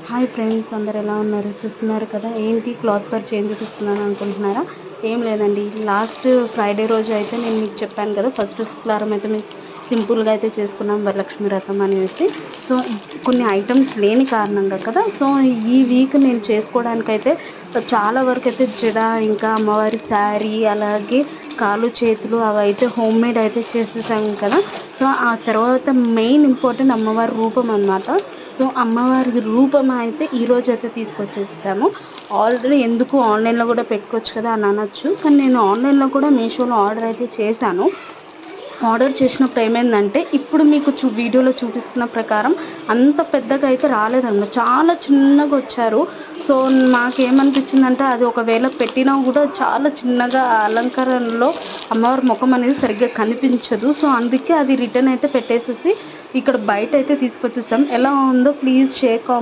Hi friends, అందరు ఎలా ఉన్నారు? చూస్తున్నారు కదా, ఏంటి క్లాత్ పర్ చేంజ్ చూపిస్తున్నాను అనుకుంటున్నారా? ఏం లేదండి, లాస్ట్ ఫ్రైడే రోజు అయితే నేను మీకు చెప్పాను కదా, ఫస్ట్ శుక్రవారం అయితే మీకు సింపుల్గా అయితే చేసుకున్నాం వరలక్ష్మి వ్రతం అనేసి. సో కొన్ని ఐటమ్స్ లేని కారణంగా కదా, సో ఈ వీక్ నేను చేసుకోవడానికైతే చాలా వరకు అయితే జడ, ఇంకా అమ్మవారి శారీ, అలాగే కాళ్ళు చేతులు అవి అయితే హోమ్ మేడ్ అయితే చేసేసాం కదా. సో ఆ తర్వాత మెయిన్ ఇంపార్టెంట్ అమ్మవారి రూపం అన్నమాట. సో అమ్మవారి రూపం అయితే ఈరోజు అయితే తీసుకొచ్చేసాము. ఆల్రెడీ ఎందుకు ఆన్లైన్లో కూడా పెట్టుకోవచ్చు కదా అని అనొచ్చు, కానీ నేను ఆన్లైన్లో కూడా మీషోలో ఆర్డర్ అయితే చేశాను. ఆర్డర్ చేసినప్పుడు ఏమైందంటే, ఇప్పుడు మీకు వీడియోలో చూపిస్తున్న ప్రకారం అంత పెద్దగా అయితే రాలేదన్నమాట, చాలా చిన్నగా వచ్చారు. సో నాకేమనిపించిందంటే, అది ఒకవేళ పెట్టినా కూడా చాలా చిన్నగా అలంకరణలో అమ్మవారి ముఖం అనేది సరిగ్గా కనిపించదు. సో అందుకే అది రిటర్న్ అయితే పెట్టేసేసి ఇక్కడ బయట అయితే తీసుకొచ్చేసాం. ఎలా ఉందో ప్లీజ్ షేర్